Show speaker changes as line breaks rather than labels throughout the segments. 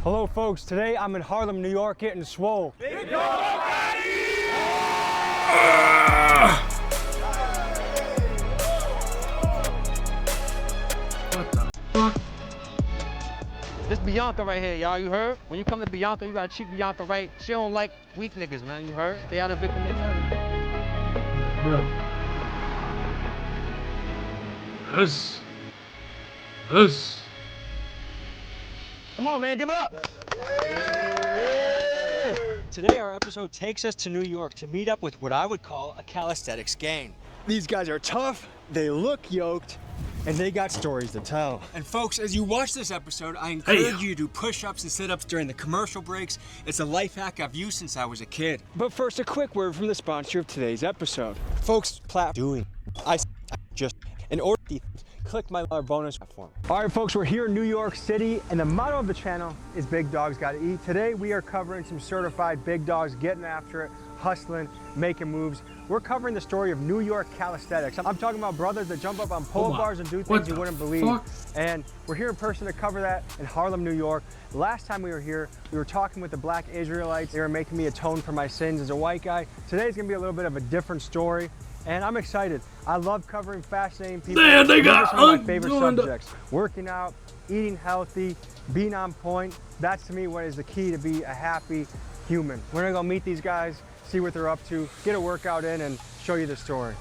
Hello folks, today I'm in Harlem, New York getting swole.
Big dog
What the fuck?
This Bianca right here, y'all, you heard? When you come to Bianca, you gotta treat Bianca right. She don't like weak niggas, man, you heard? Stay out of victim niggas.
Bro.
Come on, man, give it up.
Today our episode takes us to New York to meet up with what I would call a calisthenics gang. These guys are tough, they look yoked, and they got stories to tell. And folks, as you watch this episode, I encourage you to do push-ups and sit-ups during the commercial breaks. It's a life hack I've used since I was a kid. But first, a quick word from the sponsor of today's episode. Folks, doing. I just, in order to click my bonus platform. All right, folks, we're here in New York City, and the motto of the channel is Big Dogs Gotta Eat. Today, we are covering some certified big dogs getting after it, hustling, making moves. We're covering the story of New York calisthenics. I'm talking about brothers that jump up on pull-up bars and do things you wouldn't believe. And we're here in person to cover that in Harlem, New York. Last time we were here, we were talking with the Black Israelites. They were making me atone for my sins as a white guy. Today's gonna be a little bit of a different story, and I'm excited. I love covering fascinating people.
Man, they
These are
got
some of my favorite subjects. Working out, eating healthy, being on point. That's to me what is the key to be a happy human. We're gonna go meet these guys, see what they're up to, get a workout in, and show you the story.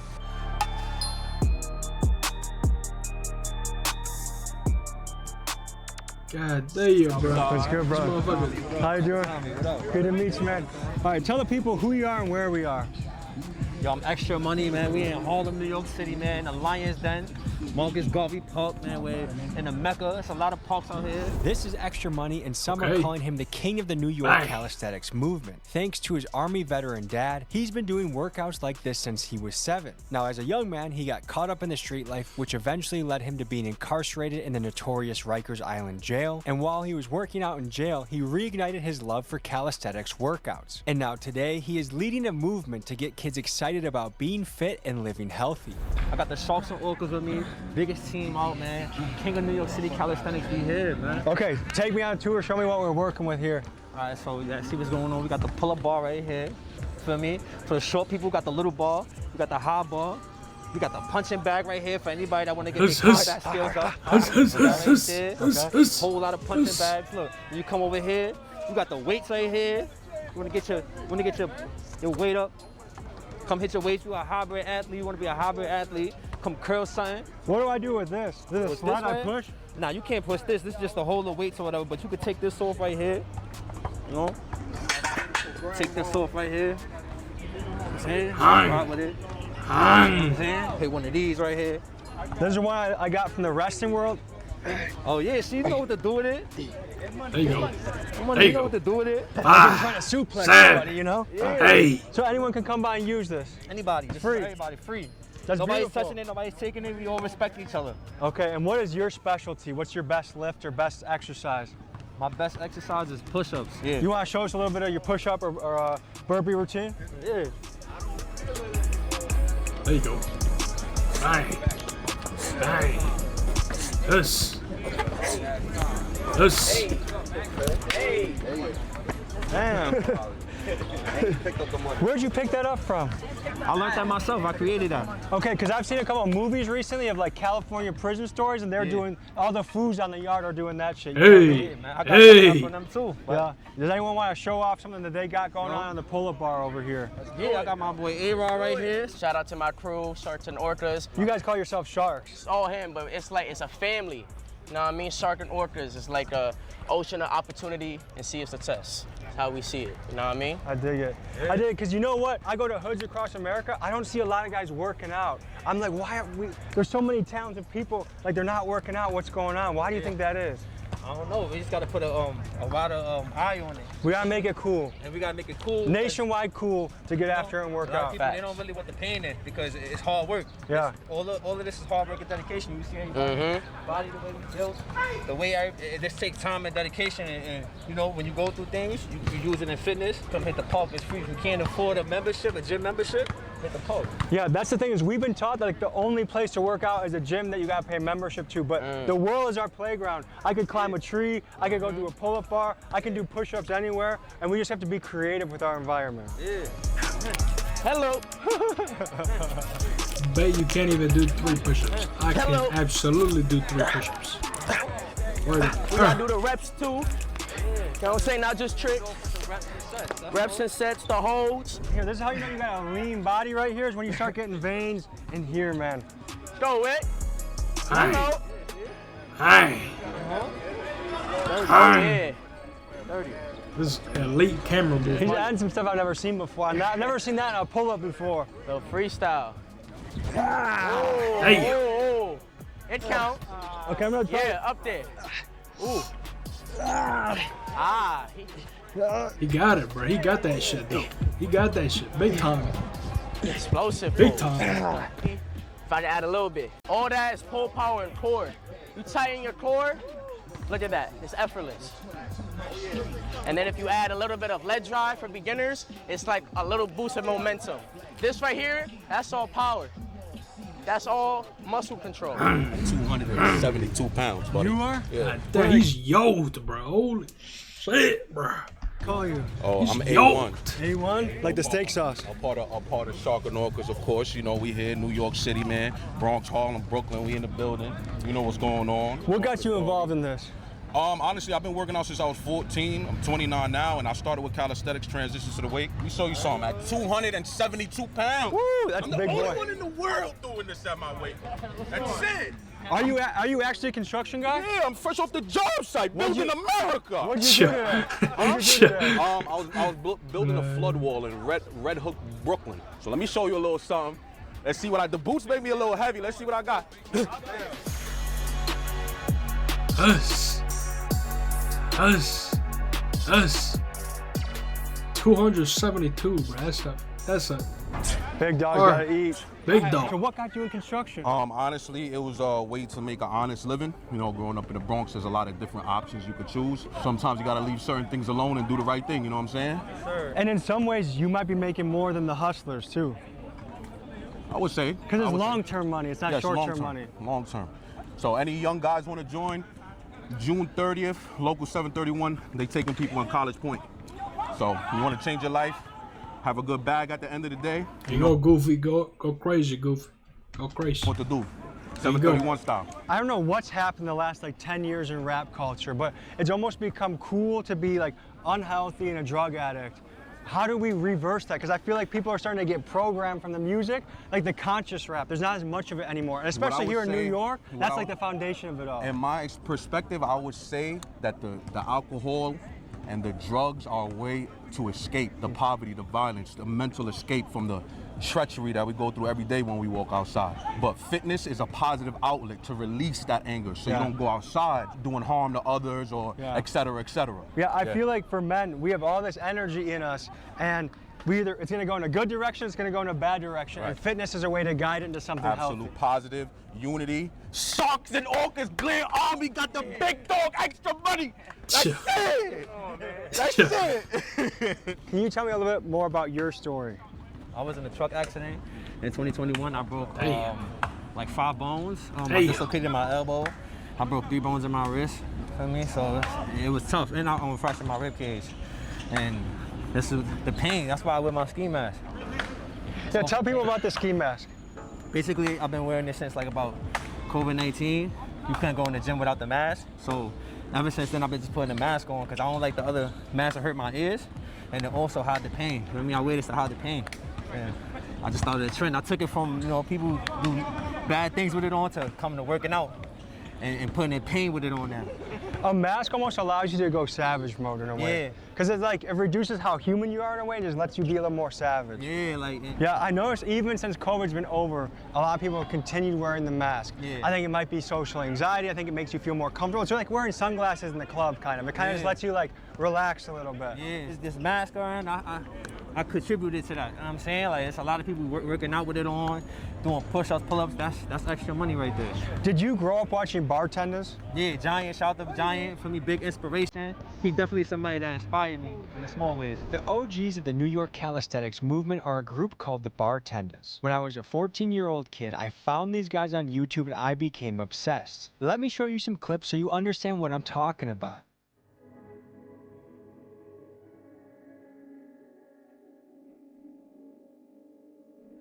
God damn, bro.
What's good, bro? How you doing? Good to meet you, man. All right, tell the people who you are and where we are.
Yo, I'm Extra Money, man. We in Harlem, New York City, man. The Lions Den, Marcus Garvey Park, man. We're in the Mecca. It's a lot of parks out here.
This is Extra Money, and some are calling him the king of the New York calisthenics movement. Thanks to his Army veteran dad, he's been doing workouts like this since he was 7. Now, as a young man, he got caught up in the street life, which eventually led him to being incarcerated in the notorious Rikers Island jail. And while he was working out in jail, he reignited his love for calisthenics workouts. And now today, he is leading a movement to get kids excited about being fit and living healthy.
I got the Sharks and Orcas with me. Biggest team out, man. King of New York City calisthenics, we here, man.
Okay, take me on a tour. Show me what we're working with here.
All right, so yeah, see what's going on. We got the pull-up bar right here. Feel me? For the short people, we got the little bar. We got the high bar. We got the punching bag right here for anybody that want to get their combat skills up. Whole lot of punching bags. Look, when you come over here, you got the weights right here. You want to get your weight up. Come hit your weights. You a hybrid athlete. You want to be a hybrid athlete. Come curl something.
What do I do with this? This is a slide I push?
Nah, you can't push this. This is just to hold the weights or whatever. But you could take this off right here. You know? Take this off right here. Right with it. Hit one of these right here.
This is one I got from the wrestling world.
Oh yeah, see, you know what to do with it.
There you go.
You know what to do with it.
I'm trying to suplex somebody, you know?
Yeah.
Hey.
So anyone can come by and use this?
Anybody, just
free.
Everybody, free.
That's
nobody's
beautiful.
touching it, nobody's taking it. We all respect each other.
Okay, and what is your specialty? What's your best lift or best exercise?
My best exercise is push-ups. Yeah.
You want to show us a little bit of your push-up or burpee routine?
Yeah.
There you go. Bang. Bang. Yes. Yes.
Damn. Where'd you pick that up from?
I learned that myself. I created that.
Okay, because I've seen a couple of movies recently of like California prison stories, and they're doing, all the fools on the yard are doing that shit.
Hey.
Man, I got something from them too.
Yeah. Does anyone want to show off something that they got going on the pull-up bar over here?
Yeah, I got my boy A-Rod right here.
Shout out to my crew, Sharks and Orcas.
You guys call yourself sharks.
It's all him, but it's like, it's a family. You know what I mean? Shark and Orcas is like a ocean of opportunity and sea of success. That's how we see it, you know what I mean?
I dig it. I dig it, because you know what? I go to hoods across America, I don't see a lot of guys working out. I'm like, why are we, there's so many talented people, like they're not working out, what's going on? Why do you think that is?
I don't know. We just gotta put a lot of eye on it.
We gotta make it cool.
And we gotta make it cool.
Nationwide cool to get after and work out.
People, they don't really want the pain in because it's hard work.
Yeah.
All of this is hard work and dedication. You see anybody body the way we built, the way it just takes time and dedication. And you know, when you go through things, you use it in fitness. Come hit the park, it's free. If you can't afford a membership, a gym membership,
hit the pole.
Yeah, that's the thing is we've been taught that like the only place to work out is a gym that you gotta pay membership to, but the world is our playground. I could climb a tree, I could go do a pull-up bar, I can do push-ups anywhere, and we just have to be creative with our environment.
Yeah. Hello.
Bet you can't even do 3 push-ups. I
Hello.
can absolutely do 3 push-ups.
We gotta do the reps too. You know what I'm saying? Not just tricks. Reps and sets, the holds.
Here, this is how you know you got a lean body right here, is when you start getting veins in here, man.
Throw it.
Aye.
Hello.
Aye.
Yeah. 30.
This is elite camera
He's
movement.
adding some stuff I've never seen before. I've never seen that in a pull-up before.
The freestyle.
Hey.
Oh. It counts.
Okay, I'm gonna try.
Yeah, up there. Ooh. Ah.
He got it, bro. He got that shit, though. He got that shit. Big time.
Explosive.
Big
folks.
time.
If I can add a little bit. All that is pull power and core. You tighten your core, look at that. It's effortless. And then if you add a little bit of leg drive for beginners, it's like a little boost of momentum. This right here, that's all power. That's all muscle control.
272 pounds, buddy.
You are?
Yeah.
Damn, he's yoked, bro. Holy shit, bro.
Call you.
Oh, I'm
He's
A1.
yoked.
A1? Like the steak sauce.
I'm part of Shark and Orcas, of course. You know, we here in New York City, man. Bronx, Harlem, Brooklyn, we in the building. You know what's going on.
What got you involved in this?
Honestly, I've been working out since I was 14. I'm 29 now, and I started with calisthenics, transitions to the weight. We show you something at 272 pounds.
Woo, that's
I'm
a
the
big
only
boy.
one in the world doing this at my weight. That's it.
Are you actually a construction guy?
Yeah, I'm fresh off the job site, building America.
What'd you do today? What'd you do today?
I was building a flood wall in Red Hook, Brooklyn. So let me show you a little something. Let's see what the boots make me a little heavy. Let's see what I got.
Us. 272, bro. That's a
Big dogs
Or-
gotta eat.
big
So
dog.
what got you in construction?
Honestly, it was a way to make an honest living. You know, growing up in the Bronx, there's a lot of different options you could choose. Sometimes you gotta leave certain things alone and do the right thing, you know what I'm saying?
And in some ways, you might be making more than the hustlers too.
I would say.
Because it's long-term money, it's not
Yes,
short-term
long-term,
money.
long-term. So any young guys wanna join, June 30th, local 731, they taking people in College Point. So you wanna change your life, have a good bag at the end of the day,
You go Goofy, go crazy, Goofy. Go crazy.
what to do.
There you go.
731 style.
I don't know what's happened the last like 10 years in rap culture, but it's almost become cool to be like unhealthy and a drug addict. How do we reverse that? Because I feel like people are starting to get programmed from the music, like the conscious rap. There's not as much of it anymore. And especially
would
here in New
say-
York,
what
that's
I
like the
would-
foundation of it all.
In my perspective, I would say that the alcohol and the drugs are a way to escape the poverty, the violence, the mental escape from the treachery that we go through every day when we walk outside. But fitness is a positive outlet to release that anger, so
Yeah.
you don't go outside doing harm to others or
Yeah.
et cetera, et cetera.
Yeah, I feel like for men, we have all this energy in us, and it's gonna go in a good direction, it's gonna go in a bad direction, and
Right.
fitness is a way to guide it into something
Absolute
healthy.
positive, unity. Sharks and Orcas, Glen Army got the big dog extra money. That's it. That's it.
Can you tell me a little bit more about your story?
I was in a truck accident in 2021. I broke
Damn.
like 5 bones. I
Damn.
dislocated my elbow. I broke 3 bones in my wrist. Feel me? So it was tough. And I fractured my rib cage. And this is the pain. That's why I wear my ski mask.
Yeah, tell people about the ski mask.
Basically, I've been wearing this since like about COVID-19. You couldn't go in the gym without the mask. So ever since then, I've been just putting the mask on because I don't like the other masks that hurt my ears and then also hide the pain. You know what I mean? I wear this to hide the pain. And I just started a trend. I took it from, people do bad things with it on to coming to working out and putting in pain with it on now.
A mask almost allows you to go savage mode in a way.
Yeah.
Because it's like, it reduces how human you are in a way, and just lets you be a little more savage.
Yeah, like.
Yeah, I noticed even since COVID's been over, a lot of people have continued wearing the mask.
Yeah.
I think it might be social anxiety. I think it makes you feel more comfortable. It's like wearing sunglasses in the club, kind of. It kind of just
Yeah.
lets you like relax a little bit.
Yeah, this mask on, I contributed to that. You know what I'm saying? Like, it's a lot of people working out with it on, doing push-ups, pull-ups. That's extra money right there.
Did you grow up watching bartenders?
Yeah, Giant, shout out to Giant, for me, big inspiration. He definitely somebody that inspired me in the small ways.
The OGs of the New York calisthenics movement are a group called the Bartenders. When I was a 14-year-old kid, I found these guys on YouTube and I became obsessed. Let me show you some clips so you understand what I'm talking about.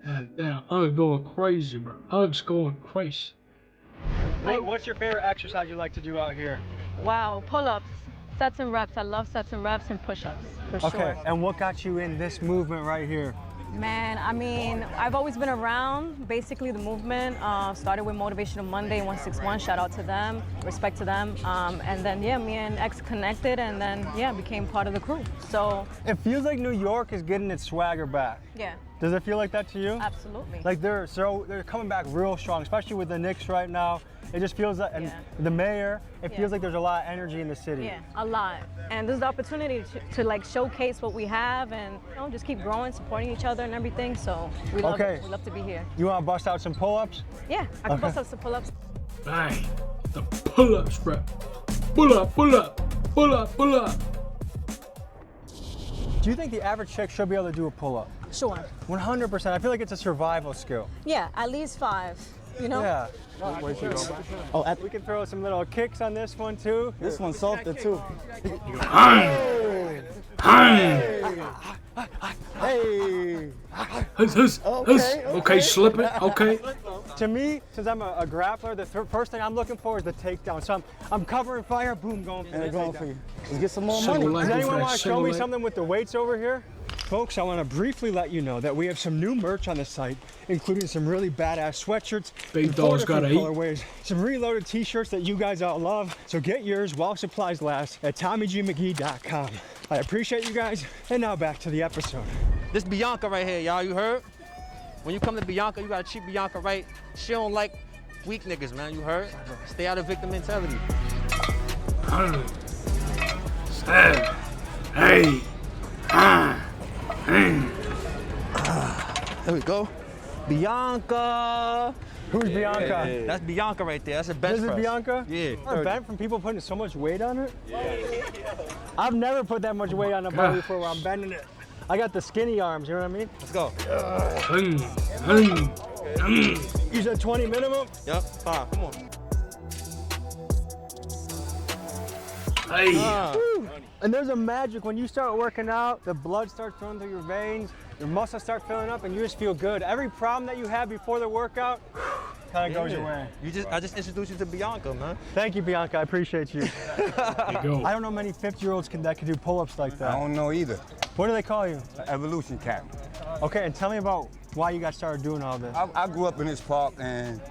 God damn, Ug's going crazy, bro. Ug's going crazy.
What's your favorite exercise you like to do out here?
Wow, pull-ups, sets and reps. I love sets and reps and push-ups, for sure.
And what got you in this movement right here?
Man, I mean, I've always been around, basically the movement. Started with Motivational Monday 161, shout out to them, respect to them. And then, yeah, me and X connected and then, yeah, became part of the crew. So.
It feels like New York is getting its swagger back.
Yeah.
Does it feel like that to you?
Absolutely.
Like they're coming back real strong, especially with the Knicks right now. It just feels like, and the mayor, it feels like there's a lot of energy in the city.
Yeah, a lot. And there's the opportunity to like showcase what we have and just keep growing, supporting each other and everything. So we love it. We love to be here.
You want to bust out some pull-ups?
Yeah, I can bust out some pull-ups.
Bang. The pull-ups, bro. Pull up, pull up, pull up, pull up.
Do you think the average chick should be able to do a pull-up?
Sure.
100%. I feel like it's a survival skill.
Yeah, at least 5, you know?
Yeah. We can throw some little kicks on this one too.
This one's softer too.
Hey.
Okay, slip it. Okay.
To me, since I'm a grappler, the first thing I'm looking for is the takedown. So I'm covering fire, boom, going for
And going for you. Let's get some more
Single
money.
leg.
Does anyone want to show me
Single leg.
something with the weights over here? Folks, I want to briefly let you know that we have some new merch on the site, including some really badass sweatshirts,
Big
in
dogs
4 different
gotta eat.
colorways, some reloaded t-shirts that you guys all love. So get yours while supplies last at TommyGMcGee.com. I appreciate you guys, and now back to the episode.
This Bianca right here, y'all, you heard? When you come to Bianca, you gotta treat Bianca right. She don't like weak niggas, man, you heard? Stay out of victim mentality.
7, 8, 9.
There we go. Bianca.
Who's Bianca?
Hey. That's Bianca right there. That's a bench
This is
press.
Bianca?
Yeah.
A bent from people putting so much weight on it? I've never put that much weight on a body before where I'm bending it. I got the skinny arms, you know what I mean?
Let's go.
You said 20 minimum?
Yep, 5, come on.
Hey.
And there's a magic when you start working out, the blood starts flowing through your veins, your muscles start filling up, and you just feel good. Every problem that you had before the workout kind of goes away.
I just introduced you to Bianca, man.
Thank you, Bianca. I appreciate you.
There you go.
I don't know many 50-year-olds that can do pull-ups like that.
I don't know either.
What do they call you?
Evolution Cap.
Okay, and tell me about why you got started doing all this.
I grew up in this park, and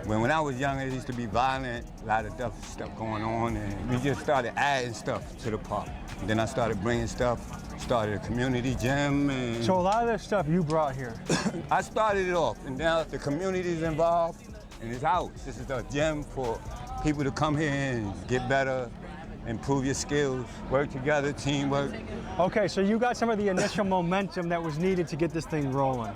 when I was young, it used to be violent, a lot of stuff going on, and we just started adding stuff to the park. And then I started bringing stuff, started a community gym, and
So a lot of this stuff you brought here.
I started it off, and now the community's involved, and it's out. This is a gym for people to come here and get better, improve your skills, work together, teamwork.
Okay, so you got some of the initial momentum that was needed to get this thing rolling.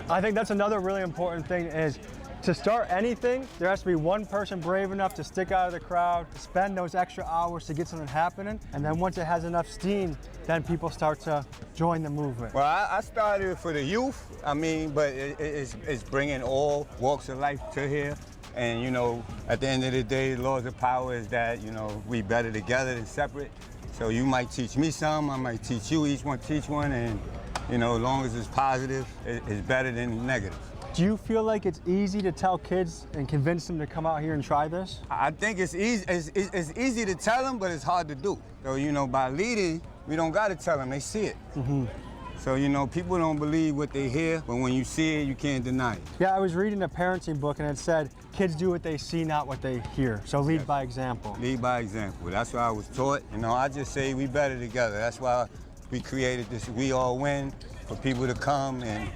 I think that's another really important thing is to start anything, there has to be one person brave enough to stick out of the crowd, to spend those extra hours to get something happening, and then once it has enough steam, then people start to join the movement.
Well, I started for the youth, but it's bringing all walks of life to here. And, at the end of the day, the laws of power is that, we better together than separate. So you might teach me some, I might teach you, each one teach one, and, as long as it's positive, it's better than negative.
Do you feel like it's easy to tell kids and convince them to come out here and try this?
I think it's easy. It's easy to tell them, but it's hard to do. So, by leading, we don't got to tell them, they see it. So, people don't believe what they hear, but when you see it, you can't deny it.
Yeah, I was reading a parenting book and it said, kids do what they see, not what they hear. So lead by example.
Lead by example. That's what I was taught. I just say we better together. That's why we created this We All Win, for people to come and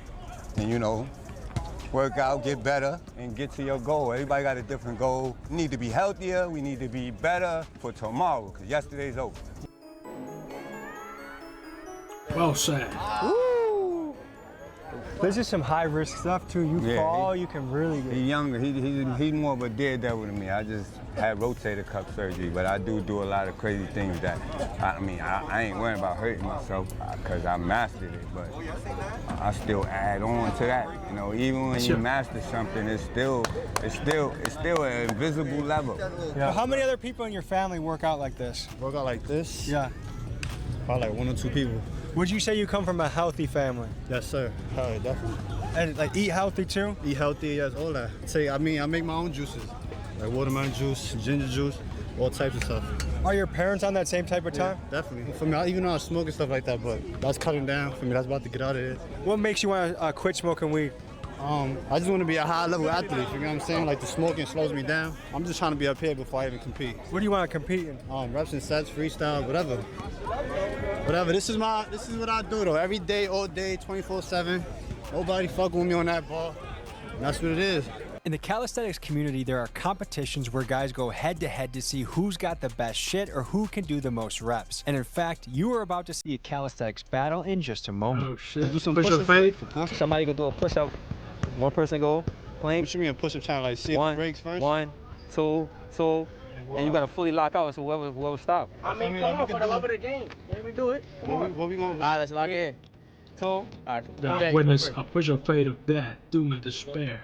work out, get better, and get to your goal. Everybody got a different goal. We need to be healthier, we need to be better for tomorrow, because yesterday's over.
Well said.
This is some high risk stuff too. You fall, you can really get.
He's younger. He's more of a daredevil than me. I just had rotator cuff surgery, but I do a lot of crazy things that, I ain't worrying about hurting myself because I mastered it, but I still add on to that. You know, even when you master something, it's still an invisible level.
Yeah. So how many other people in your family work out like this?
Work out like this?
Yeah.
Probably like 1 or 2 people.
Would you say you come from a healthy family?
Yes, sir. Hell, definitely.
And like eat healthy too?
Eat healthy, yes, all that. I make my own juices. Like watermelon juice, ginger juice, all types of stuff.
Are your parents on that same type of time?
Yeah, definitely. For me, even though I smoke and stuff like that, but that's cutting down. For me, that's about to get out of there.
What makes you want to quit smoking weed?
I just want to be a high-level athlete, you know what I'm saying? Like the smoking slows me down. I'm just trying to be up here before I even compete.
What do you want to compete in?
Reps and sets, freestyle, whatever. Whatever, this is what I do though. Every day, all day, 24/7. Nobody fucking with me on that ball. And that's what it is.
In the calisthenics community, there are competitions where guys go head to head to see who's got the best shit or who can do the most reps. And in fact, you are about to see a calisthenics battle in just a moment.
Oh shit.
Do some
push-up fade.
Somebody go do a push-up. One person go plank.
What you mean a push-up challenge? Like see if it breaks first?
1, 2, and you gotta fully lock out so whoever stop.
I mean, come on, for the love of the game. Let me do it.
What we gonna do?
All right, let's lock in. 2. All right.
Now witness a push-up fade of that, doom and despair.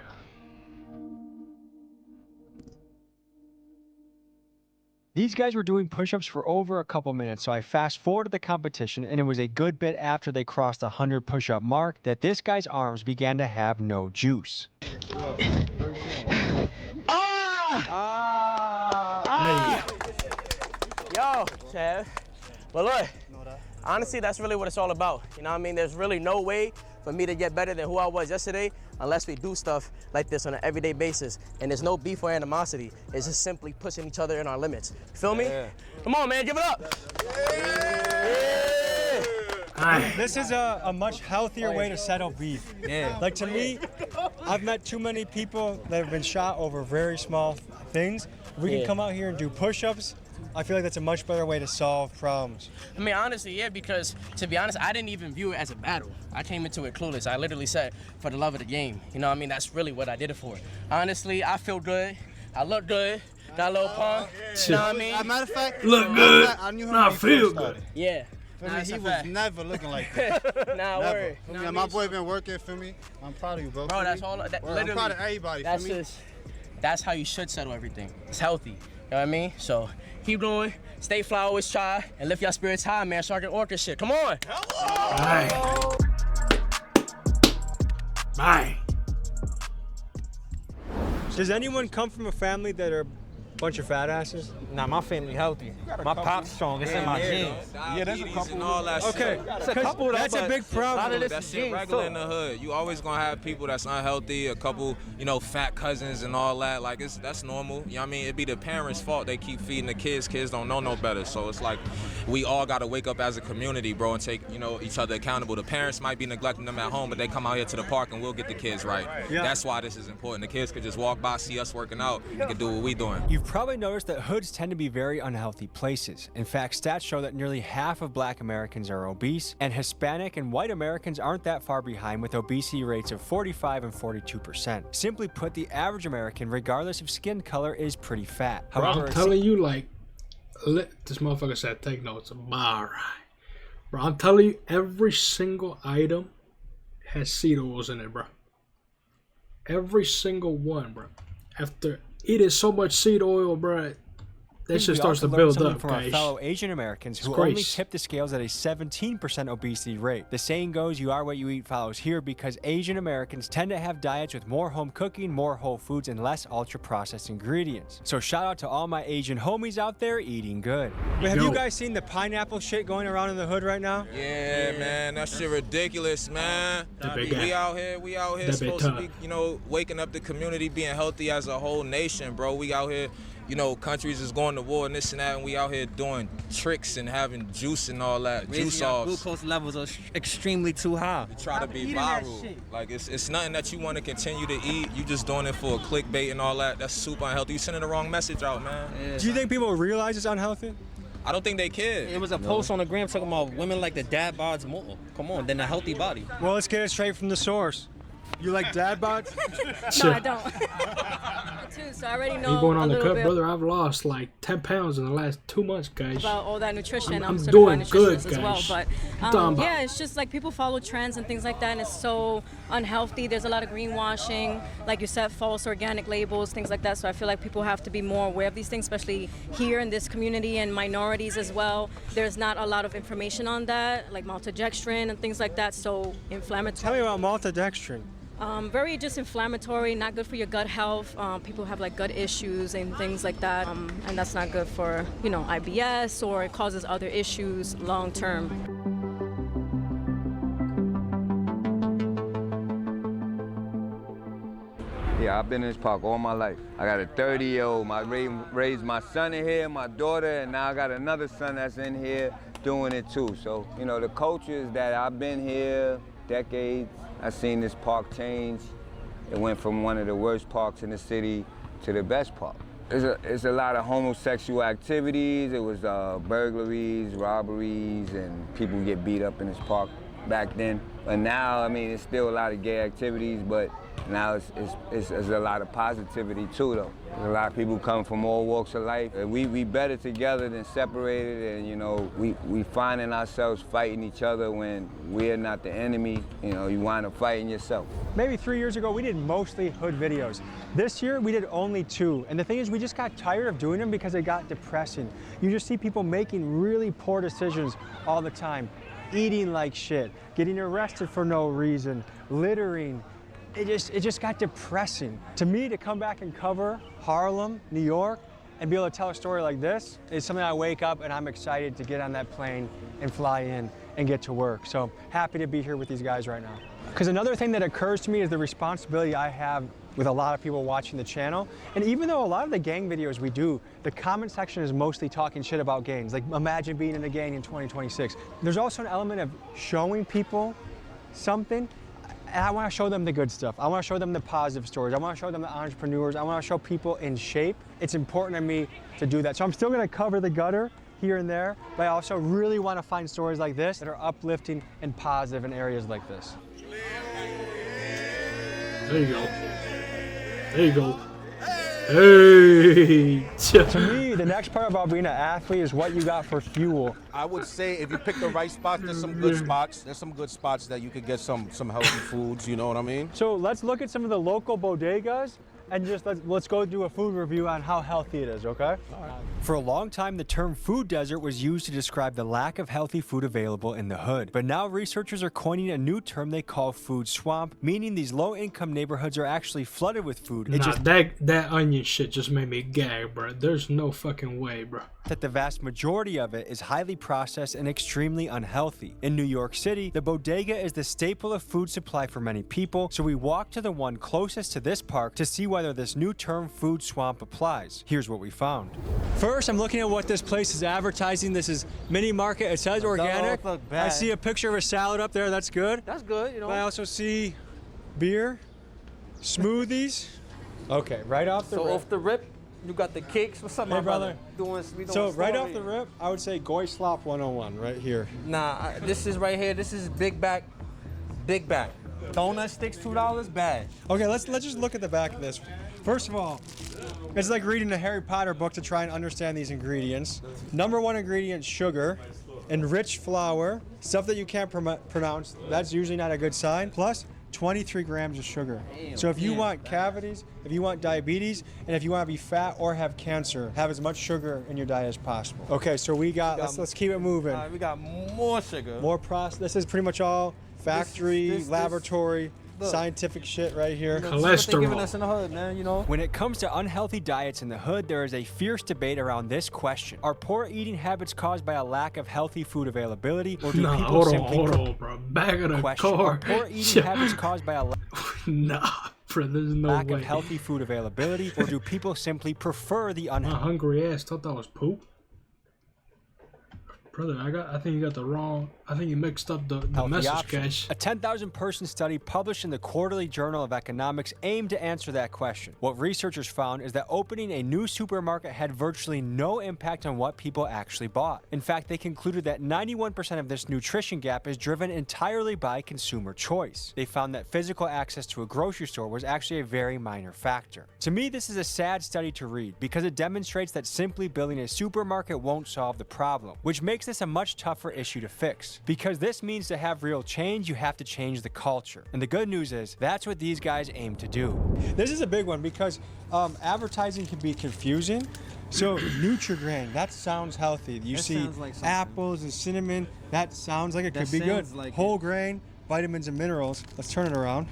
These guys were doing push-ups for over a couple minutes, so I fast forwarded the competition, and it was a good bit after they crossed the 100 push-up mark that this guy's arms began to have no juice.
Yo, Chad. But look, honestly, that's really what it's all about. You know what I mean? There's really no way for me to get better than who I was yesterday unless we do stuff like this on an everyday basis. And there's no beef or animosity. It's just simply pushing each other in our limits. You feel me? Come on, man, give it up.
This is a much healthier way to settle beef.
Yeah.
Like to me, I've met too many people that have been shot over very small things. If we can come out here and do push-ups, I feel like that's a much better way to solve problems.
I mean, honestly, yeah, because to be honest, I didn't even view it as a battle. I came into it clueless. I literally said, for the love of the game. You know what I mean? That's really what I did it for. Honestly, I feel good. I look good. Got a little pump. You know what I mean?
As a matter of fact,
look good.
I knew him
Nah,
when he
feel
first
good.
started.
Yeah.
For me, he was never looking like this.
Nah,
Never.
word.
For me, my boy been working for me. I'm proud of you, bro.
Bro, that's all.
Word,
Literally,
I'm proud of everybody.
that's
for me.
just, that's how you should settle everything. It's healthy. You know what I mean? So keep going. Stay fly, always try, and lift your spirits high, man. Sergeant Orca shit. Come on.
Bye. Bye.
Does anyone come from a family that are a bunch of fat asses?
Nah, my family healthy. My pop's strong. It's in my genes.
Yeah, there's a couple. And all that
Okay,
It's a couple of
that's a big problem.
That shit regular in the hood. You always gonna have people that's unhealthy, a couple, fat cousins and all that. Like that's normal. You know what I mean? It'd be the parents' fault they keep feeding the kids. Kids don't know no better. So it's like we all gotta wake up as a community, bro, and take, each other accountable. The parents might be neglecting them at home, but they come out here to the park and we'll get the kids right.
Yeah.
That's why this is important. The kids could just walk by, see us working out, and can do what we doing.
You've probably noticed that hoods tend to be very unhealthy places. In fact, stats show that nearly half of Black Americans are obese, and Hispanic and white Americans aren't that far behind with obesity rates of 45 and 42%. Simply put, the average American, regardless of skin color, is pretty fat.
Bro,
However,
I'm telling you, like, this motherfucker said, take notes. Alright. Bro, I'm telling you, every single item has seed oils in it, bro. Every single one, bro. After eating so much seed oil, bro, that shit starts to build up,
from our
guys.
fellow Asian Americans who
It's
only
grace.
tip the scales at a 17% obesity rate. The saying goes, you are what you eat follows here, because Asian Americans tend to have diets with more home cooking, more whole foods, and less ultra-processed ingredients. So shout out to all my Asian homies out there eating good. But have you guys seen the pineapple shit going around in the hood right now?
Yeah, man, that shit ridiculous, man. We out here supposed to be, waking up the community, being healthy as a whole nation, bro. We out here, countries is going to war and this and that, and we out here doing tricks and having juice and all that. Juice off.
Glucose levels are extremely too high.
We try to be viral. Like it's nothing that you want to continue to eat. You just doing it for clickbait and all that. That's super unhealthy. You sending the wrong message out, man.
Do you think people realize it's unhealthy?
I don't think they care.
It was a post on the gram talking about women like the dad bods more. Come on, than a healthy body.
Well, let's get it straight from the source. You like dad bods?
No, I don't. Too, so I already know
You going on
a
the
little
cut,
bit
brother? I've lost like 10 pounds in the last 2 months, guys.
about all that nutrition.
I'm
certified
doing
nutritionist
good,
as well.
guys.
But
Talking about-
yeah, it's just like people follow trends and things like that, and it's so unhealthy. There's a lot of greenwashing, like you said, false organic labels, things like that. So I feel like people have to be more aware of these things, especially here in this community and minorities as well. There's not a lot of information on that, like maltodextrin and things like that. So inflammatory.
Tell me about maltodextrin.
Very just inflammatory, not good for your gut health. People have like gut issues and things like that, and that's not good for, you know, IBS, or it causes other issues long term.
Yeah, I've been in this park all my life. I got a 30-year-old. I raised my son in here, my daughter, and now I got another son that's in here doing it too. So, you know, the culture is that I've been here decades. I've seen this park change. It went from one of the worst parks in the city to the best park. It's a lot of homosexual activities. It was burglaries, robberies, and people get beat up in this park back then. But now, I mean, it's still a lot of gay activities, but now it's a lot of positivity too, though. There's a lot of people come from all walks of life. We better together than separated, and you know, we finding ourselves fighting each other when we're not the enemy. You know, you wind up fighting yourself.
Maybe 3 years ago, we did mostly hood videos. This year, we did only 2. And the thing is, we just got tired of doing them because it got depressing. You just see people making really poor decisions all the time. Eating like shit, getting arrested for no reason, littering. It just got depressing. To me, to come back and cover Harlem, New York, and be able to tell a story like this is something I wake up and I'm excited to get on that plane and fly in and get to work. So happy to be here with these guys right now. Because another thing that occurs to me is the responsibility I have with a lot of people watching the channel. And even though a lot of the gang videos we do, the comment section is mostly talking shit about gangs. Like, imagine being in a gang in 2026. There's also an element of showing people something. And I want to show them the good stuff. I want to show them the positive stories. I want to show them the entrepreneurs. I want to show people in shape. It's important to me to do that. So I'm still going to cover the gutter here and there, but I also really want to find stories like this that are uplifting and positive in areas like this.
There you go. There you go. Hey!
To me, the next part about being an athlete is what you got for fuel.
I would say if you pick the right spots, there's some good spots. There's some good spots that you could get some healthy foods, you know what I mean?
So let's look at some of the local bodegas and just let's go do a food review on how healthy it is, okay? For a long time, the term food desert was used to describe the lack of healthy food available in the hood. But now researchers are coining a new term they call food swamp, meaning these low-income neighborhoods are actually flooded with food.
That onion shit just made me gag, bro. There's no fucking way, bro.
That the vast majority of it is highly processed and extremely unhealthy. In New York City, the bodega is the staple of food supply for many people, so we walked to the one closest to this park to see whether this new term food swamp applies. Here's what we found. First, I'm looking at what this place is advertising. This is mini market. It says organic.
Look bad.
I see a picture of a salad up there. That's good.
That's good, you know.
But I also see beer, smoothies. Okay, right off the
So
rip.
off the rip, you got the cakes. What's up,
Hey,
my
brother.
We doing
So right off
story.
the rip, I would say Goy Slop 101 right here.
Nah, this is right here. This is big back. Big back. Donut sticks, $2, bad.
Okay, let's just look at the back of this. First of all, it's like reading a Harry Potter book to try and understand these ingredients. Number 1 ingredient, sugar, enriched flour, stuff that you can't pronounce. That's usually not a good sign. Plus 23 grams of sugar. So if you want cavities, if you want diabetes, and if you want to be fat or have cancer, have as much sugar in your diet as possible. Okay, so let's keep it moving.
We got more sugar.
More process. This is pretty much all factory,
this-
laboratory,
look.
scientific shit right here.
That's what they're giving
Cholesterol.
us in the hood, man, you know.
When it comes to unhealthy diets in the hood, there is a fierce debate around this question. Are poor eating habits caused by a lack of healthy food availability, or do
Nah,
people
hold
simply
on, bro. Back of the
question?
car.
Are poor eating habits caused by a
Nah, bro. There's no
lack
way.
of healthy food availability, or do people simply prefer the
My
unhealthy?
hungry ass thought that was poop. Brother, I think you got the wrong. I think you mixed up the
Healthy
message,
option.
guys.
A 10,000-person study published in the Quarterly Journal of Economics aimed to answer that question. What researchers found is that opening a new supermarket had virtually no impact on what people actually bought. In fact, they concluded that 91% of this nutrition gap is driven entirely by consumer choice. They found that physical access to a grocery store was actually a very minor factor. To me, this is a sad study to read because it demonstrates that simply building a supermarket won't solve the problem, which makes this a much tougher issue to fix. Because this means to have real change, you have to change the culture. And the good news is, that's what these guys aim to do. This is a big one because advertising can be confusing. So Nutri-Grain, that sounds healthy. You see apples and cinnamon, that sounds like it could be good.
Like
whole grain, vitamins and minerals. Let's turn it around.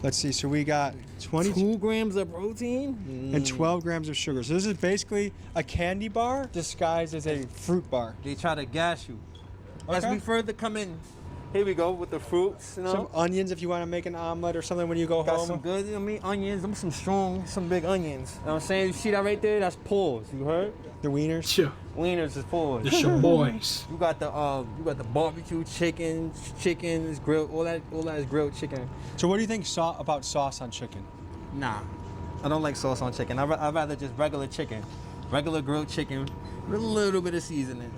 Let's see, so we got
2 grams of protein
and 12 grams of sugar. So this is basically a candy bar disguised as a fruit bar.
They try to gas you.
Okay.
As we further come in, here we go with the fruits. You know,
Some onions if you want to make an omelet or something when you go
got
home.
some good. I mean, onions. Them some strong, some big onions. You know what I'm saying? You see that right there? That's paws. You heard?
The wieners.
Sure.
Wieners is paws.
The your boys.
You got the barbecue chicken is grilled. All that is grilled chicken.
So what do you think about sauce on chicken?
Nah, I don't like sauce on chicken. I'd rather just regular chicken, regular grilled chicken, with a little bit of seasoning.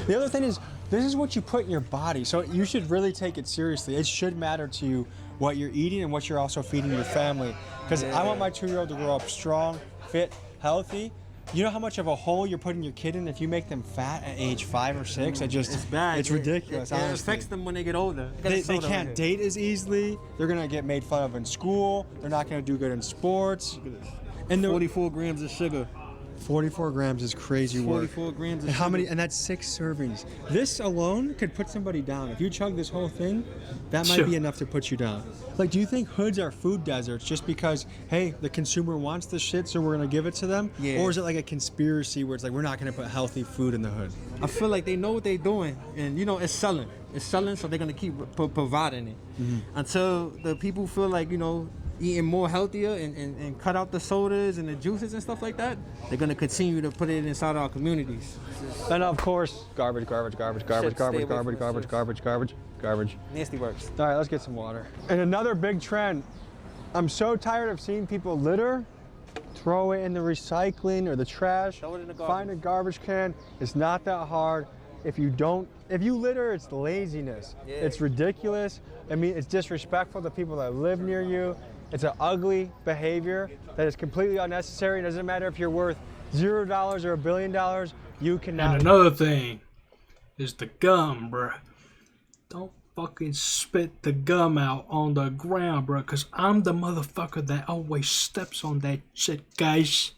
The other thing is, this is what you put in your body, so you should really take it seriously. It should matter to you what you're eating and what you're also feeding your family. Because I want my 2-year-old to grow up strong, fit, healthy. You know how much of a hole you're putting your kid in if you make them fat at age 5 or 6?
It's bad.
It's ridiculous.
It affects them when they get older.
They can't date as easily. They're gonna get made fun of in school. They're not gonna do good in sports.
And 44 grams of sugar.
44 grams is crazy work.
44 grams of
and how
sugar.
many? And that's 6 servings. This alone could put somebody down. If you chug this whole thing, that might be enough to put you down. Like, do you think hoods are food deserts just because, hey, the consumer wants this shit, so we're gonna give it to them?
Yeah.
Or is it like a conspiracy where it's like we're not gonna put healthy food in the hood?
I feel like they know what they're doing, and you know it's selling. It's selling, so they're gonna keep providing it until the people feel like eating more healthier and cut out the sodas and the juices and stuff like that. They're gonna continue to put it inside our communities.
And of course, garbage.
Nasty works.
All right, let's get some water. And another big trend, I'm so tired of seeing people litter, throw it in the recycling or the trash,
Throw it in the garbage.
find a garbage can. It's not that hard. If you litter, it's laziness.
Yeah.
It's ridiculous. I mean, it's disrespectful to people that live near you. It's an ugly behavior that is completely unnecessary. It doesn't matter if you're worth $0 or $1 billion, you cannot.
And another thing is the gum, bruh. Don't fucking spit the gum out on the ground, bruh, because I'm the motherfucker that always steps on that shit, guys.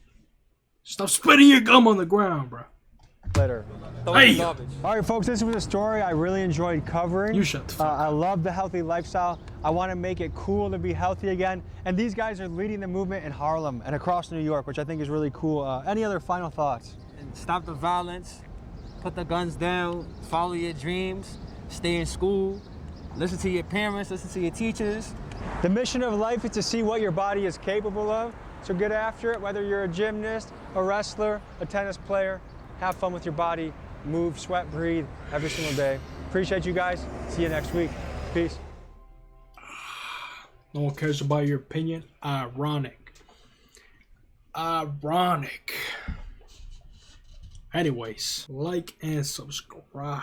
Stop spitting your gum on the ground, bruh.
Litter.
Hey!
All right, folks, this was a story I really enjoyed covering.
You shut the fuck up.
I love the healthy lifestyle. I want to make it cool to be healthy again. And these guys are leading the movement in Harlem and across New York, which I think is really cool. Any other final thoughts?
And stop the violence. Put the guns down. Follow your dreams. Stay in school. Listen to your parents. Listen to your teachers.
The mission of life is to see what your body is capable of. So get after it, whether you're a gymnast, a wrestler, a tennis player. Have fun with your body. Move, sweat, breathe every single day. Appreciate you guys. See you next week. Peace.
No one cares about your opinion. Ironic. Anyways, like and subscribe.